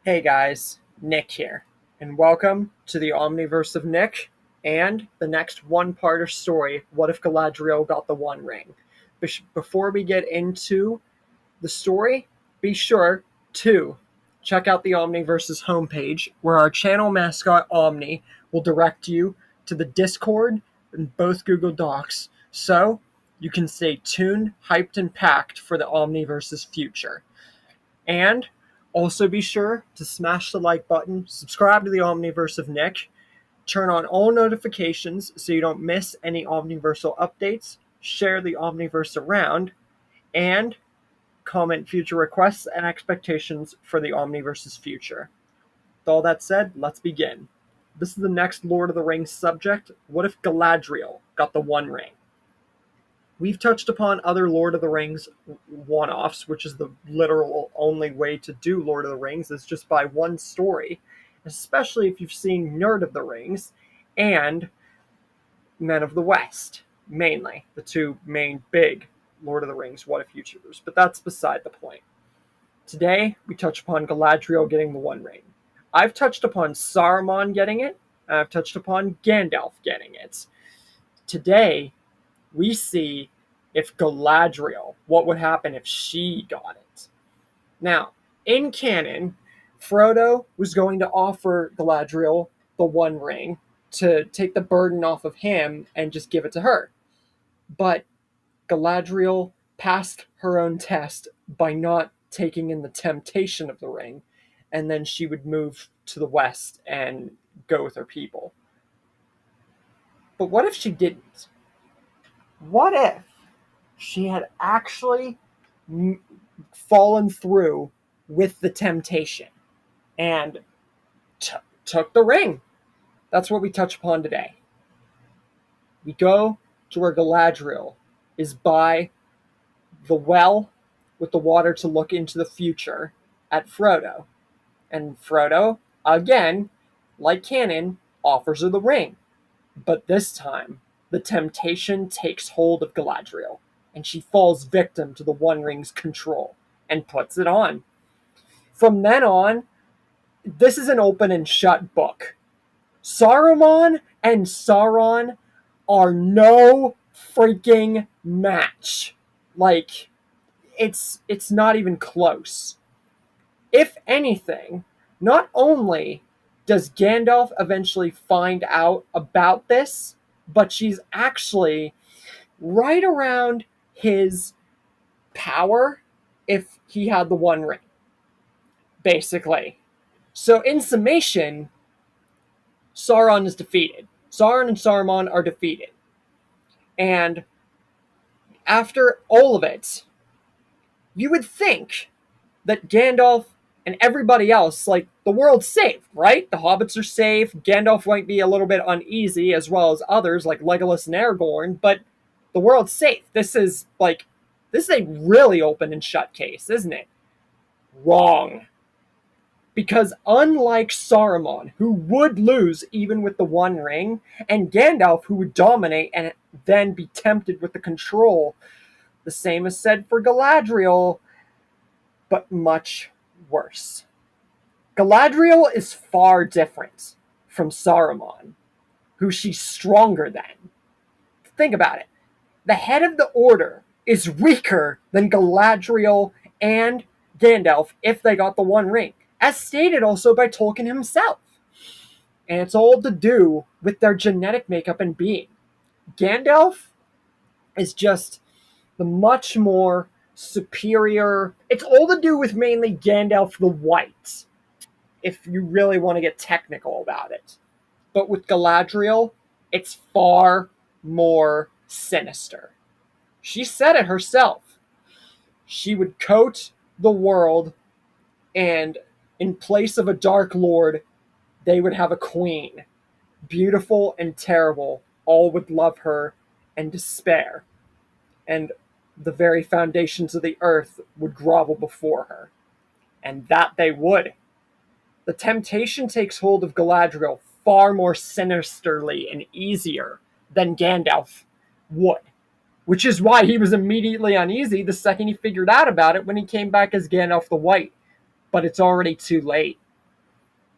Hey guys, Nick here, and welcome to the omniverse of Nick and the next one-parter story, What If Galadriel Got the One Ring? Before we get into the story, be sure to check out the Omniverse's homepage, where our channel mascot Omni will direct you to the Discord and both Google Docs, so you can stay tuned, hyped, and packed for the Omniverse's future. And also be sure to smash the like button, subscribe to the Omniverse of Nick, turn on all notifications so you don't miss any Omniversal updates, share the Omniverse around, and comment future requests and expectations for the Omniverse's future. With all that said, let's begin. This is the next Lord of the Rings subject. What if Galadriel got the One Ring? We've touched upon other Lord of the Rings one-offs, which is the literal only way to do Lord of the Rings, is just by one story, especially if you've seen Nerd of the Rings and Men of the West, mainly, the two main big Lord of the Rings what-if YouTubers, but that's beside the point. Today, we touch upon Galadriel getting the One Ring. I've touched upon Saruman getting it, and I've touched upon Gandalf getting it. Today, we see if Galadriel, what would happen if she got it. Now, in canon, Frodo was going to offer Galadriel the One Ring to take the burden off of him and just give it to her. But Galadriel passed her own test by not taking in the temptation of the ring, and then she would move to the west and go with her people. But what if she didn't? What if she had actually fallen through with the temptation and took the ring? That's what we touch upon today. We go to where Galadriel is by the well with the water to look into the future at Frodo. And Frodo, again, like canon, offers her the ring. But this time, the temptation takes hold of Galadriel, and she falls victim to the One Ring's control and puts it on. From then on, this is an open and shut book. Saruman and Sauron are no freaking match. Like, it's not even close. If anything, not only does Gandalf eventually find out about this, but she's actually right around his power if he had the One Ring, basically. So in summation, Sauron is defeated. Sauron and Saruman are defeated. And after all of it, you would think that Gandalf and everybody else, like, the world's safe, right? The hobbits are safe. Gandalf might be a little bit uneasy, as well as others like Legolas and Aragorn, but the world's safe. This is a really open and shut case, isn't it? Wrong. Because unlike Saruman, who would lose even with the One Ring, and Gandalf, who would dominate and then be tempted with the control, the same is said for Galadriel, but much worse. Galadriel is far different from Saruman, who she's stronger than. Think about it. The head of the Order is weaker than Galadriel and Gandalf if they got the One Ring, as stated also by Tolkien himself. And it's all to do with their genetic makeup and being. Gandalf is just the much more superior. It's all to do with mainly Gandalf the White, if you really want to get technical about it. But with Galadriel, it's far more sinister. She said it herself. She would coat the world, and in place of a Dark Lord, they would have a queen. Beautiful and terrible, all would love her and despair. And the very foundations of the earth would grovel before her. And that they would. The temptation takes hold of Galadriel far more sinisterly and easier than Gandalf would. Which is why he was immediately uneasy the second he figured out about it when he came back as Gandalf the White. But it's already too late.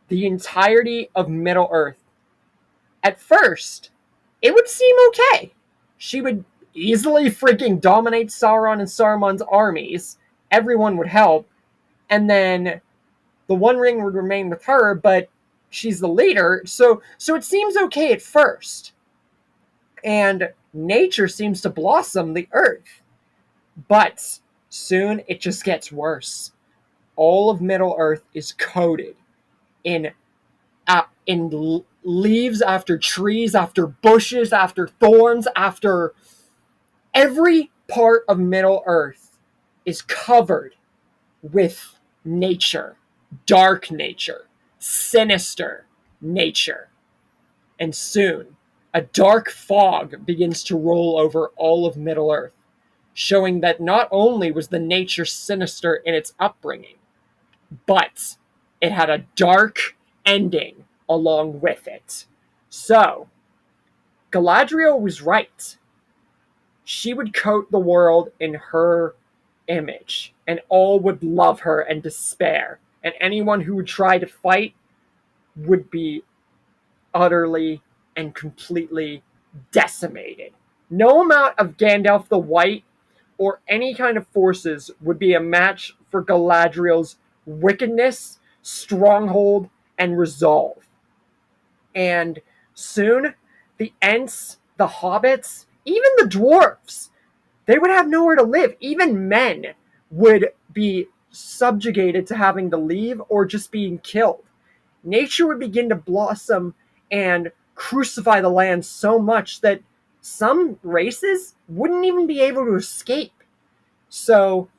the entirety of Middle Earth. At first, it would seem okay. She would easily freaking dominate Sauron and Saruman's armies. Everyone would help. And then the One Ring would remain with her, but she's the leader. So it seems okay at first. And nature seems to blossom the earth. But soon it just gets worse. All of Middle Earth is coated in leaves after trees, after bushes, after thorns, after every part of Middle Earth is covered with nature, dark nature, sinister nature. And soon, a dark fog begins to roll over all of Middle Earth, showing that not only was the nature sinister in its upbringing, but it had a dark ending along with it. So, Galadriel was right. She would coat the world in her image, and all would love her and despair, and anyone who would try to fight would be utterly and completely decimated. No amount of Gandalf the White or any kind of forces would be a match for Galadriel's wickedness, stronghold, and resolve. And soon, the Ents, the Hobbits, even the dwarves, they would have nowhere to live. Even men would be subjugated to having to leave or just being killed. Nature would begin to blossom and crucify the land so much that some races wouldn't even be able to escape. So,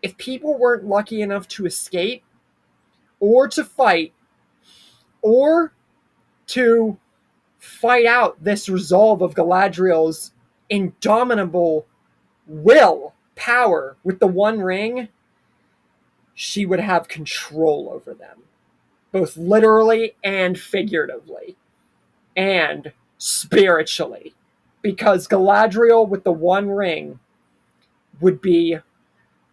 if people weren't lucky enough to escape, or to fight, or to fight out this resolve of Galadriel's indomitable will, power with the One Ring, she would have control over them, both literally and figuratively, and spiritually, because Galadriel with the One Ring would be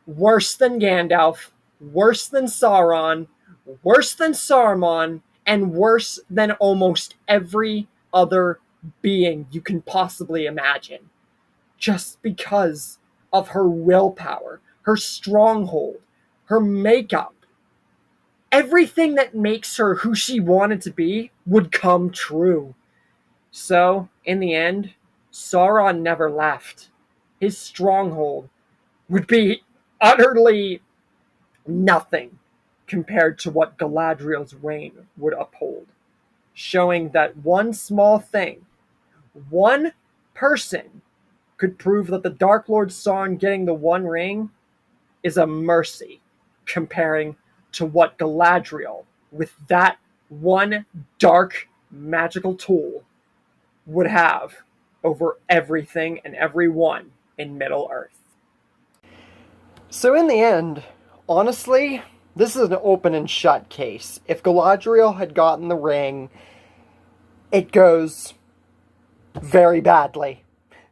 worse than Gandalf, worse than Sauron, worse than Saruman, and worse than almost every other being you can possibly imagine. Just because of her willpower, her stronghold, her makeup. Everything that makes her who she wanted to be would come true. So, in the end, Sauron never left. His stronghold would be utterly nothing compared to what Galadriel's reign would uphold, showing that one small thing, one person, could prove that the Dark Lord Sauron getting the One Ring is a mercy comparing to what Galadriel, with that one dark magical tool, would have over everything and everyone in Middle Earth. So in the end, honestly, this is an open and shut case. If Galadriel had gotten the ring, it goes very badly.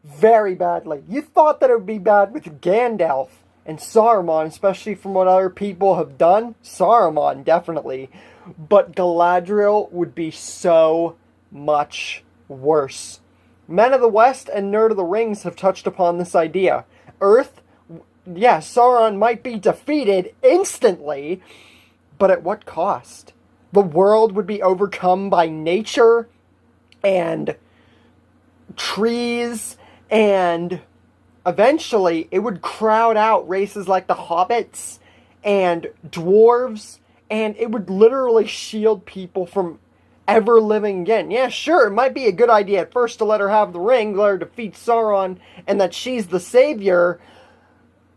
Very badly. You thought that it would be bad with Gandalf and Saruman, especially from what other people have done. Saruman, definitely. But Galadriel would be so much worse. Men of the West and Nerd of the Rings have touched upon this idea. Earth, yeah, Sauron might be defeated instantly, but at what cost? The world would be overcome by nature and trees, and eventually it would crowd out races like the hobbits and dwarves, and it would literally shield people from ever living again. Yeah, sure, it might be a good idea at first to let her have the ring, let her defeat Sauron, and that she's the savior,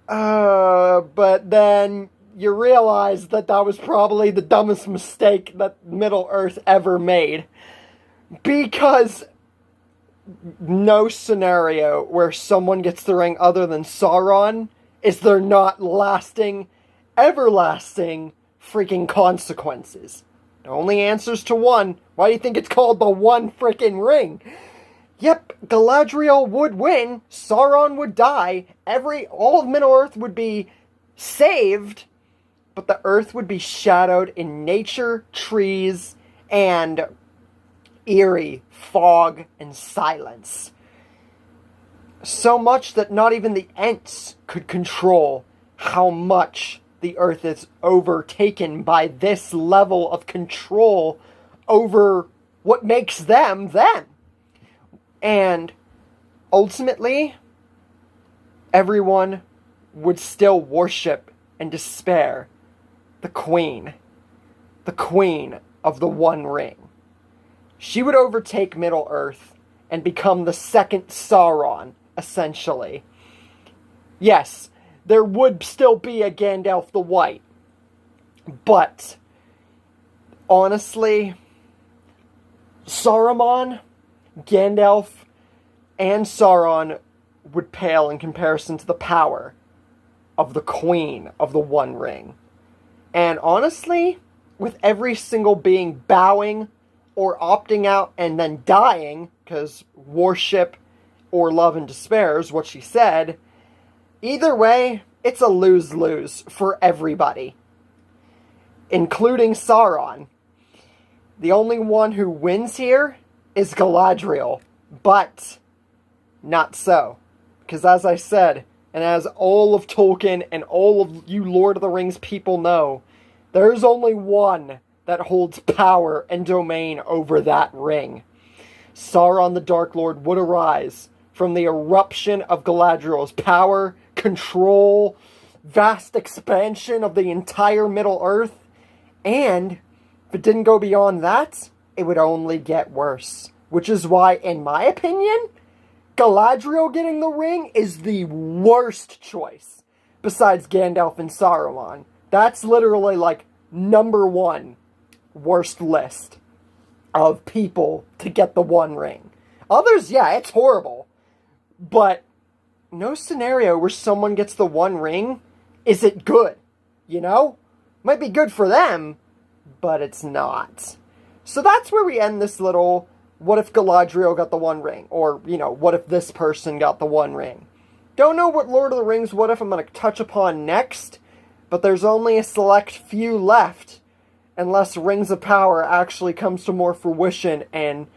but then you realize that that was probably the dumbest mistake that Middle-earth ever made. Because no scenario where someone gets the ring other than Sauron is there not lasting, everlasting freaking consequences. It only answers to one. Why do you think it's called the One Freaking Ring? Yep, Galadriel would win, Sauron would die, all of Middle-earth would be saved, but the earth would be shadowed in nature, trees, and eerie fog and silence. So much that not even the Ents could control how much the Earth is overtaken by this level of control over what makes them them. And ultimately, everyone would still worship and despair the Queen of the One Ring. She would overtake Middle-earth and become the second Sauron, essentially. Yes, there would still be a Gandalf the White, but honestly, Saruman, Gandalf, and Sauron would pale in comparison to the power of the Queen of the One Ring. And honestly, with every single being bowing or opting out and then dying, because worship or love and despair is what she said, either way, it's a lose-lose for everybody, including Sauron. The only one who wins here is Galadriel, but not so. Because as I said, and as all of Tolkien and all of you Lord of the Rings people know, there's only one that holds power and domain over that ring. Sauron the Dark Lord would arise from the eruption of Galadriel's power, control, vast expansion of the entire Middle-earth, and if it didn't go beyond that, it would only get worse. Which is why, in my opinion, Galadriel getting the ring is the worst choice, besides Gandalf and Saruman. That's literally like number one worst list of people to get the One Ring. Others, yeah, it's horrible. But no scenario where someone gets the One Ring is it good, you know? Might be good for them, but it's not. So that's where we end this little, what if Galadriel got the One Ring? Or, you know, what if this person got the One Ring? Don't know what Lord of the Rings what if I'm going to touch upon next, but there's only a select few left, unless Rings of Power actually comes to more fruition and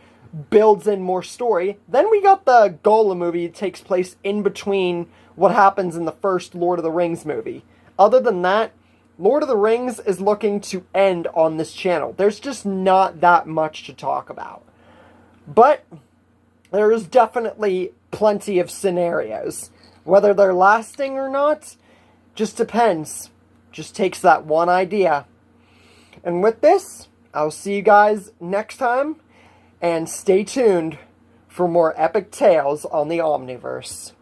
builds in more story. Then we got the Gollum movie that takes place in between what happens in the first Lord of the Rings movie. Other than that, Lord of the Rings is looking to end on this channel. There's just not that much to talk about. But there is definitely plenty of scenarios. Whether they're lasting or not, just depends. Just takes that one idea. And with this, I'll see you guys next time. And stay tuned for more epic tales on the Omniverse.